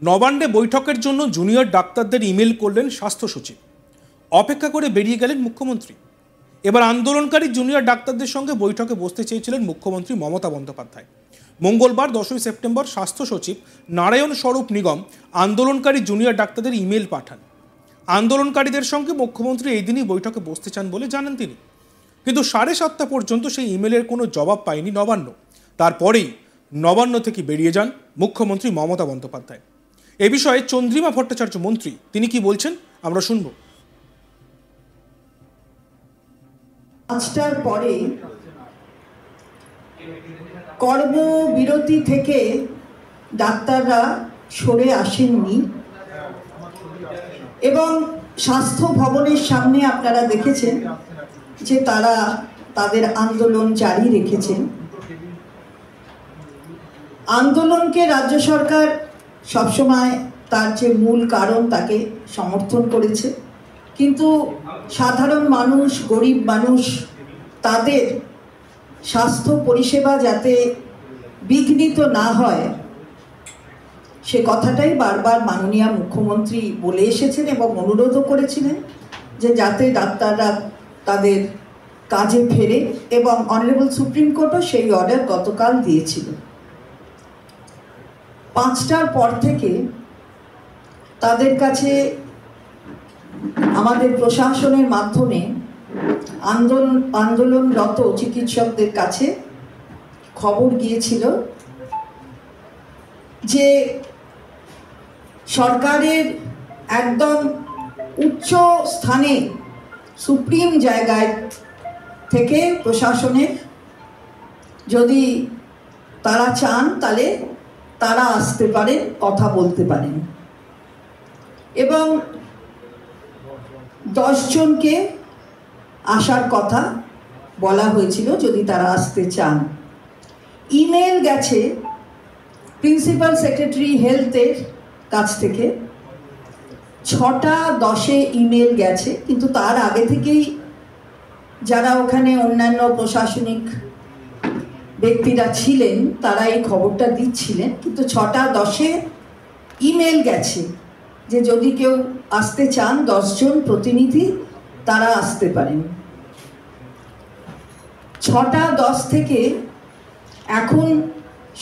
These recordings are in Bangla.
নবান্নে বৈঠকের জন্য জুনিয়র ডাক্তারদের ইমেল করলেন স্বাস্থ্য সচিব। অপেক্ষা করে বেরিয়ে গেলেন মুখ্যমন্ত্রী। এবার আন্দোলনকারী জুনিয়র ডাক্তারদের সঙ্গে বৈঠকে বসতে চেয়েছিলেন মুখ্যমন্ত্রী মমতা বন্দ্যোপাধ্যায়। মঙ্গলবার 10ই সেপ্টেম্বর স্বাস্থ্য সচিব নারায়ণ স্বরূপ নিগম আন্দোলনকারী জুনিয়র ডাক্তারদের ইমেল পাঠান। আন্দোলনকারীদের সঙ্গে মুখ্যমন্ত্রী এই দিনই বৈঠকে বসতে চান বলে জানান তিনি। কিন্তু 7:30 পর্যন্ত সেই ইমেলের কোনো জবাব পায়নি নবান্ন। তারপরেই নবান্ন থেকে বেরিয়ে যান মুখ্যমন্ত্রী মমতা বন্দ্যোপাধ্যায়। এ বিষয়ে চন্দ্রিমা ভট্টাচার্য মন্ত্রী, তিনি কি বলছেন আমরা শুনব। 5টার পরে কর্মবিরতি থেকে ডাক্তাররা সরে আসেননি এবং স্বাস্থ্য ভবনের সামনে আপনারা দেখেছেন যে তারা তাদের আন্দোলন জারি রেখেছেন। আন্দোলনকে রাজ্য সরকার সবসময় তার যে মূল কারণ তাকে সমর্থন করেছে, কিন্তু সাধারণ মানুষ, গরিব মানুষ, তাদের স্বাস্থ্য পরিষেবা যাতে বিঘ্নিত না হয় সে কথাটাই বারবার মাননীয় মুখ্যমন্ত্রী বলে এসেছেন এবং অনুরোধও করেছিলেন যে যাতে ডাক্তাররা তাদের কাজে ফেরে, এবং অনারেবল সুপ্রিম কোর্টও সেই অর্ডার গতকাল দিয়েছিল। 5টার পর থেকে তাদের কাছে আমাদের প্রশাসনের মাধ্যমে আন্দোলনরত চিকিৎসকদের কাছে খবর গিয়েছিল যে সরকারের একদম উচ্চ স্থানে সুপ্রিম জায়গায় থেকে প্রশাসনের যদি তারা চান তাহলে তারা আসতে পারেন, কথা বলতে পারেন, এবং 10 জনকে আসার কথা বলা হয়েছিল যদি তারা আসতে চান। ইমেল গেছে প্রিন্সিপাল সেক্রেটারি হেলথের কাছ থেকে 6:10 ইমেল গেছে, কিন্তু তার আগে থেকেই যারা ওখানে অন্যান্য প্রশাসনিক ব্যক্তিরা ছিলেন তারা এই খবরটা দিচ্ছিলেন, কিন্তু 6:10 ইমেল গেছে যে যদি কেউ আসতে চান 10 জন প্রতিনিধি তারা আসতে পারেন। 6:10 থেকে এখন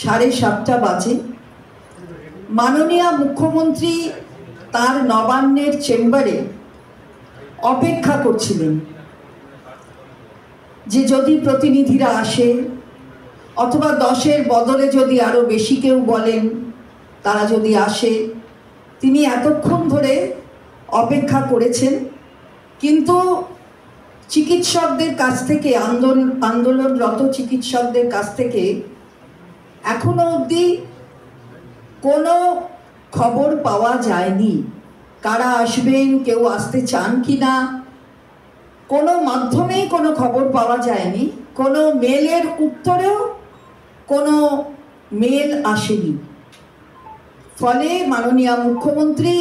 7:30 বাজে। মাননীয় মুখ্যমন্ত্রী তার নবান্নের চেম্বারে অপেক্ষা করছিলেন যে যদি প্রতিনিধিরা আসে, অথবা 10-এর বদলে যদি আরো বেশি কেউ বলেন তারা যদি আসে। তিনি এতক্ষণ ধরে অপেক্ষা করেছেন, কিন্তু চিকিৎসকদের কাছ থেকে, আন্দোলনরত চিকিৎসকদের কাছ থেকে এখনো অবধি কোনো খবর পাওয়া যায়নি। কারা আসবেন, কেউ আসতে চান কিনা, কোনো মাধ্যমেই কোনো খবর পাওয়া যায়নি। কোনো মেলের উত্তরেও কোনো মেল আসেনি। ফলে মাননীয় মুখ্যমন্ত্রী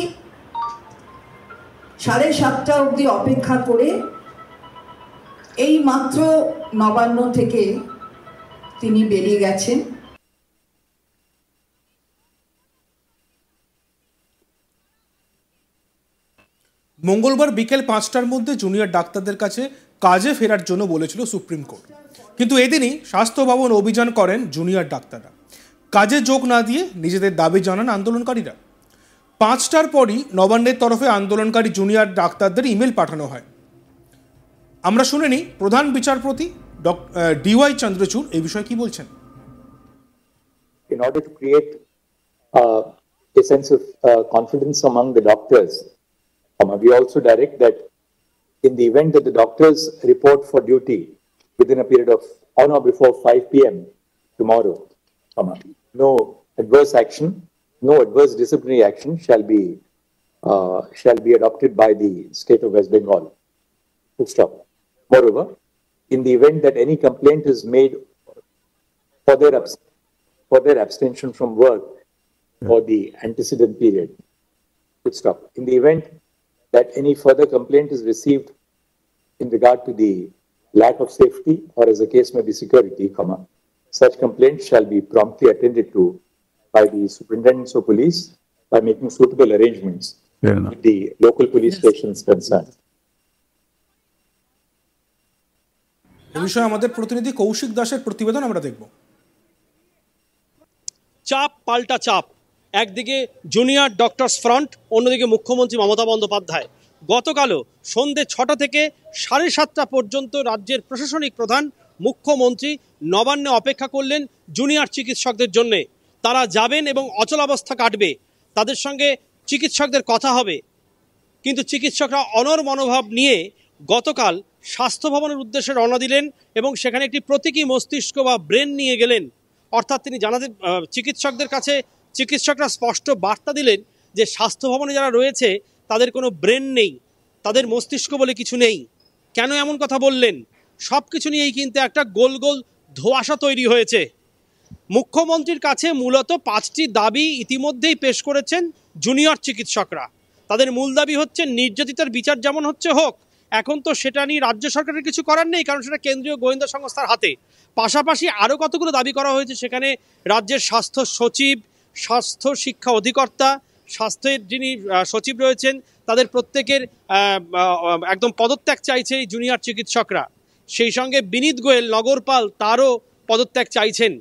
7:30 অবধি অপেক্ষা করে এই মাত্র নবান্ন থেকে তিনি বেরিয়ে গেছেন। মঙ্গলবার বিকেল 5টার মধ্যে জুনিয়র ডাক্তারদের কাছে কাজে ফেরার জন্য বলেছিল সুপ্রিম কোর্ট, কিন্তু এদিনই স্বাস্থ্য ভবন অভিযান করেন জুনিয়র ডাক্তাররা। কাজে যোগ না দিয়ে নিজেদের দাবি জানান আন্দোলনকারীরা। 5টার পরই নবান্নের তরফে আন্দোলনকারী জুনিয়র ডাক্তারদের ইমেল পাঠানো হয়। আমরা শুনে নিই প্রধান বিচারপতি DY চন্দ্রচূড় এই বিষয়ে কি বলছেন। In order to create a sense of confidence among the doctors, we also direct that in the event that the doctors report for duty within a period of on or before 5 p.m. tomorrow, no adverse action, no adverse disciplinary action shall be adopted by the state of West Bengal. Full stop. Moreover, in the event that any complaint is made for their abstention from work for the antecedent period, full stop. In the event that any further complaint is received in regard to the lack of safety or as the case may be security, such complaints shall be promptly attended to by the superintendents of police by making suitable arrangements with the local police stations concerned. এই বিষয়ে আমাদের প্রতিনিধি কৌশিক দাসের প্রতিবেদন আমরা দেখব। চাপ পাল্টা চাপ, একদিকে জুনিয়র ডক্টরস ফ্রন্ট, অন্যদিকে মুখ্যমন্ত্রী মমতা বন্দ্যোপাধ্যায়। গতকালও সন্ধ্যে 6টা থেকে 7:30 পর্যন্ত রাজ্যের প্রশাসনিক প্রধান মুখ্যমন্ত্রী নবান্নে অপেক্ষা করলেন জুনিয়র চিকিৎসকদের জন্যে। তারা যাবেন এবং অচলাবস্থা কাটবে, তাদের সঙ্গে চিকিৎসকদের কথা হবে। কিন্তু চিকিৎসকরা অনড় মনোভাব নিয়ে গতকাল স্বাস্থ্য ভবনের উদ্দেশ্যে রওনা দিলেন এবং সেখানে একটি প্রতীকী মস্তিষ্ক বা ব্রেন নিয়ে গেলেন। অর্থাৎ তিনি জানাতে চিকিৎসকদের কাছে চিকিৎসকরা স্পষ্ট বার্তা দিলেন যে স্বাস্থ্য ভবনে যারা রয়েছে তাদের কোনো ব্রেন নেই, তাদের মস্তিষ্ক বলে কিছু নেই। কেন এমন কথা বললেন? সব কিছু নিয়েই কিন্তু একটা গোল গোল ধোঁয়াশা তৈরি হয়েছে। মুখ্যমন্ত্রীর কাছে মূলত 5টি দাবি ইতিমধ্যেই পেশ করেছেন জুনিয়র চিকিৎসকরা। তাদের মূল দাবি হচ্ছে নির্যাতিতার বিচার যেমন হচ্ছে হোক। এখন তো সেটা নিয়ে রাজ্য সরকারের কিছু করার নেই, কারণ সেটা কেন্দ্রীয় গোয়েন্দা সংস্থার হাতে। পাশাপাশি আরও কতগুলো দাবি করা হয়েছে সেখানে। রাজ্যের স্বাস্থ্য সচিব, স্বাস্থ্য শিক্ষা অধিকর্তা, স্বাস্থ্যের যিনি সচিব রয়েছেন তাদের প্রত্যেকের একদম পদত্যাগ চাইছে এই জুনিয়র চিকিৎসকরা। সেই সঙ্গে বিনীত গোয়েল, নগরপাল, তারও পদত্যাগ চাইছেন।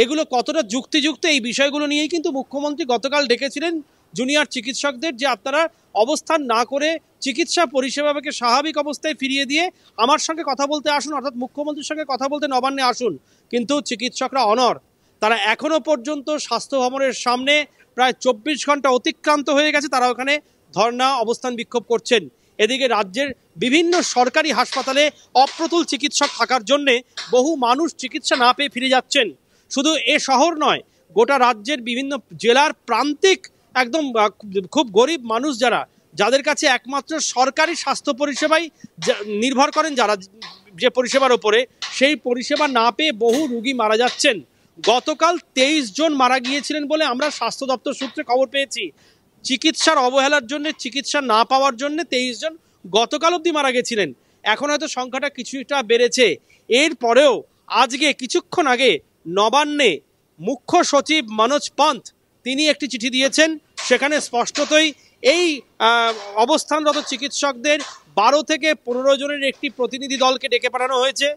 এগুলো কতটা যুক্তিযুক্ত, এই বিষয়গুলো নিয়েই কিন্তু মুখ্যমন্ত্রী গতকাল ডেকেছিলেন জুনিয়র চিকিৎসকদের, যে আপনারা অবস্থান না করে চিকিৎসা পরিষেবাকে স্বাভাবিক অবস্থায় ফিরিয়ে দিয়ে আমার সঙ্গে কথা বলতে আসুন, অর্থাৎ মুখ্যমন্ত্রীর সঙ্গে কথা বলতে নবান্নে আসুন। কিন্তু চিকিৎসকরা অনড়। তারা এখনও পর্যন্ত স্বাস্থ্য ভবনের সামনে প্রায় 24 ঘন্টা অতিক্রান্ত হয়ে গেছে, তারা ওখানে ধর্ণা অবস্থান বিক্ষোভ করছেন। এদিকে রাজ্যের বিভিন্ন সরকারি হাসপাতালে অপ্রতুল চিকিৎসক থাকার জন্যে বহু মানুষ চিকিৎসা না পেয়ে ফিরে যাচ্ছেন। শুধু এ শহর নয়, গোটা রাজ্যের বিভিন্ন জেলার প্রান্তিক একদম খুব গরিব মানুষ যাদের কাছে একমাত্র সরকারি স্বাস্থ্য পরিষেবাই নির্ভর করেন, যারা যে পরিষেবার ওপরে, সেই পরিষেবা না পেয়ে বহু রুগী মারা যাচ্ছেন। গতকাল 23 জন মারা গিয়েছিলেন বলে আমরা স্বাস্থ্য দপ্তর সূত্রে খবর পেয়েছি। চিকিৎসার অবহেলার জন্য, চিকিৎসা না পাওয়ার জন্য 23 জন গতকাল অবধি মারা গেছিলেন। এখন হয়তো সংখ্যাটা কিছুটা বেড়েছে। এরপরেও আজকে কিছুক্ষণ আগে নবান্নে মুখ্য সচিব মনোজ পন্থ তিনি একটি চিঠি দিয়েছেন। সেখানে স্পষ্টতই এই অবস্থানরত চিকিৎসকদের 12 থেকে 15 জনের একটি প্রতিনিধি দলকে ডেকে পাঠানো হয়েছে।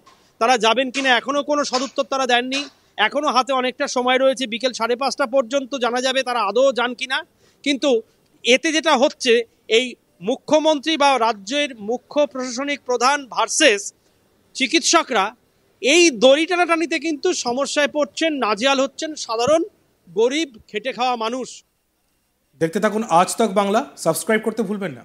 তারা যাবেন কিনা এখনও কোনো সদুত্তর তারা দেননি। এখনও হাতে অনেকটা সময় রয়েছে, বিকেল 5:30 পর্যন্ত জানা যাবে তারা আদৌ যান কিনা। কিন্তু এতে যেটা হচ্ছে, এই মুখ্যমন্ত্রী বা রাজ্যের মুখ্য প্রশাসনিক প্রধান ভার্সেস চিকিৎসকরা, এই দড়ি টানাটানিতে কিন্তু সমস্যায় পড়ছেন, নাজেহাল হচ্ছেন সাধারণ গরিব খেটে খাওয়া মানুষ। দেখতে থাকুন আজ তক বাংলা, সাবস্ক্রাইব করতে ভুলবেন না।